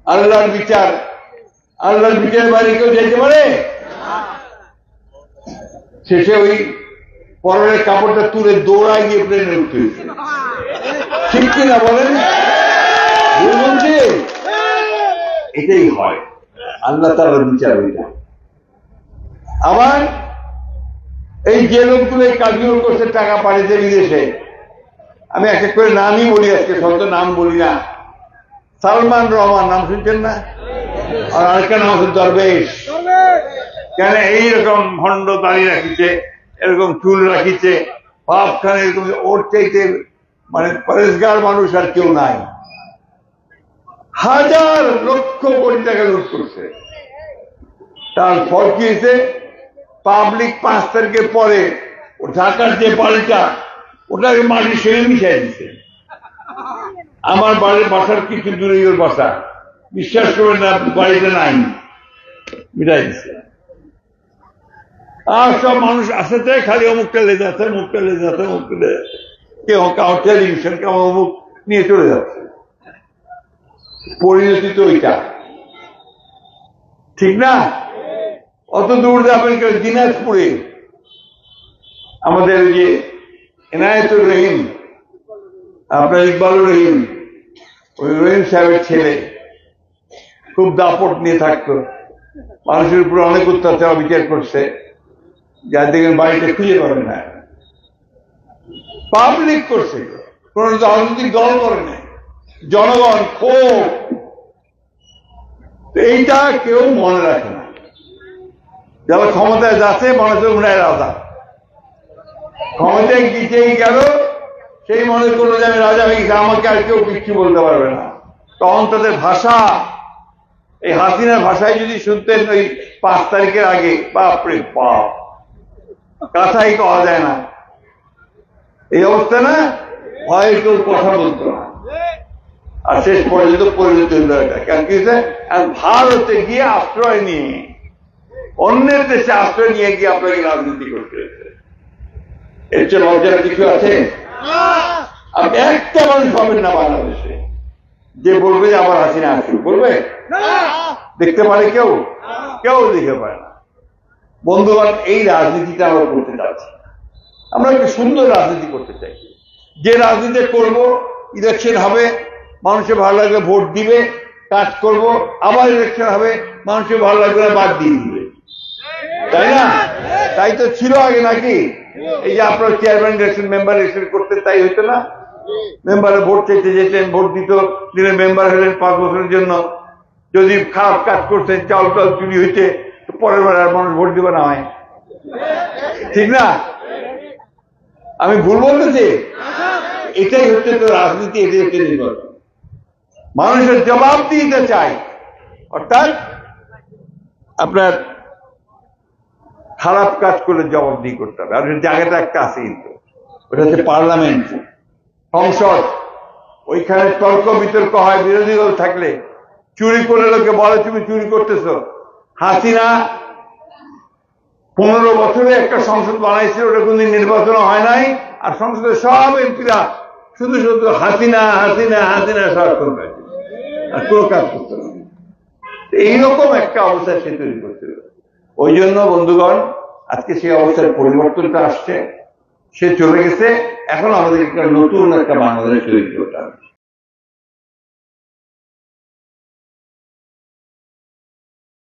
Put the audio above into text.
আল্লাহর বিচার, আল্লাহর বিচারের বাইরে কেউ যেতে পারে? শেষে ওই পরের কাপড়টা তুলে দৌড়ায় গিয়ে প্লেনে উঠতে হয়েছে। ঠিক কিনা বলেন? এটাই হয়, আল্লাহ তাআলার বিচার ওইটা। আবার এই যে লোকগুলো এই কাজগুলো করছে টাকা পাঠিয়েছে বিদেশে, আমি এক এক করে নামই বলি, আজকে শত নাম বলি না। সালমান রহমান নাম শুনছেন না? আর আরেকটা নাম হচ্ছে দরবেশ। কেন এইরকম ভণ্ড দাড়ি রাখিছে, এরকম চুল রাখিছে, ভাবখানে এরকম, ওর চাইতে মানে পরেশগার মানুষ আর কেউ নাই। হাজার লক্ষ কোটি টাকা লুট করছে। তার ফল কি হয়েছে? পাবলিক 5 তারিখের পরে ঢাকার যে বাড়িটা, ওটাকে মাটির সঙ্গে মিশাই দিচ্ছে। আমার বাড়ির বাসার কিছু দূরে ওর বাসা, বিশ্বাস করবেন না, বাড়িতে নাই, মিটাই দিচ্ছে। আর সব মানুষ আসতে খালি অমুকটা লে যাচ্ছে, অমুকটা লে যাচ্ছে, অমুকটা লে, কেউ কাউ টেলিভিশন, কেউ অমুক নিয়ে চলে যাচ্ছে। পরিণতি তো ওইটা, ঠিক না? অত দূর যাবেন কেউ? দিনাজপুরে আমাদের যে এনায়েতুর রহিম, আপনার ইকবালুর রহিম, ওই রহিম সাহেবের ছেলে খুব দাপট নিয়ে থাকতো, মানুষের উপরে অনেক অত্যাচার বিচার করছে, যার দেখেন বাড়িটা খুঁজে পাবে না। পাবলিক করছে, কোন রাজনৈতিক দল করে নাই, জনগণ ক্ষোভ। এইটা কেউ মনে রাখে না। যারা ক্ষমতায় যাচ্ছে মানুষের মনে রাজা, ক্ষমতায় গিয়েই গেল, সেই মনে করলো যে আমি রাজা হয়ে গেছি, আমাকে আর কেউ কিচ্ছু বলতে পারবে না। তখন তাদের ভাষা, এই হাসিনার ভাষায় যদি শুনতেন ওই 5 তারিখের আগে, বাপরে বাপ, কথাই কওয়া যায় না। এই অবস্থা না, ভয়ে কেউ কথা বলতো না। আর শেষ পর্যন্ত পরিণত হল এটা। কেন কি হয়েছে? ভারতে গিয়ে আশ্রয় নিয়ে, অন্যের দেশে আশ্রয় নিয়ে গিয়ে আপনাকে রাজনীতি করতে হয়েছে। এর চেয়ে লজ্জার কিছু আছে? আপনি একটা মানুষ পাবেন না বাংলাদেশে যে বলবে যে আবার হাসিনা আসুক, বলবে? দেখতে পারে কেউ? কেউ দেখতে পারে না। বন্ধুগণ, এই রাজনীতিটা আমরা করতে চাচ্ছি। আমরা একটু সুন্দর রাজনীতি করতে চাই, যে রাজনীতি করব, ইলেকশন হবে, মানুষের ভালো লাগলে ভোট দিবে, কাজ করব, আবার ইলেকশন হবে, মানুষের ভালো লাগলে বাদ দিয়ে দিবে, তাই না? তাই তো ছিল আগে, নাকি? এই যে আপনার চেয়ারম্যান ইলেকশন, মেম্বার ইলেকশন করতেন, তাই হইতো না? মেম্বারে ভোট চাইতে যেতেন, ভোট দিলে মেম্বার হলেন 5 বছরের জন্য। যদি খারাপ কাজ করতেন, চাউল টাউল চুরি হইতে, তো পরের বার আর মানুষ ভোট দিবে না, হয় ঠিক না? আমি ভুল বলতেছি? এটাই হচ্ছে তো রাজনীতি, এটাই হচ্ছে নির্বাচন। মানুষের জবাব দিতে চাই, অর্থাৎ আপনার খারাপ কাজ করলে জবাবদিহি করতে হবে। আর জায়গাটা একটা আছে, কিন্তু ওটা হচ্ছে পার্লামেন্ট, সংসদ। ওইখানে তর্ক বিতর্ক হয়, বিরোধী দল থাকলে। চুরি করে লোকে বলে তুমি চুরি করতেছ। হাসিনা 15 বছরে একটা সংসদ বানাইছিল, ওটা কোনদিন নির্বাচন হয় নাই। আর সংসদের সব এমপিরা শুধু শুধু হাসিনা হাসিনা হাসিনা সব করবে, আর কোনো কাজ করতে না। এইরকম একটা অবস্থা সে তৈরি করছিল। ওই জন্য বন্ধুগণ, আজকে সেই অবস্থার পরিবর্তনটা আসছে। সে চলে গেছে, এখন আমাদের একটা নতুন একটা বাংলাদেশ তৈরি করতে হবে।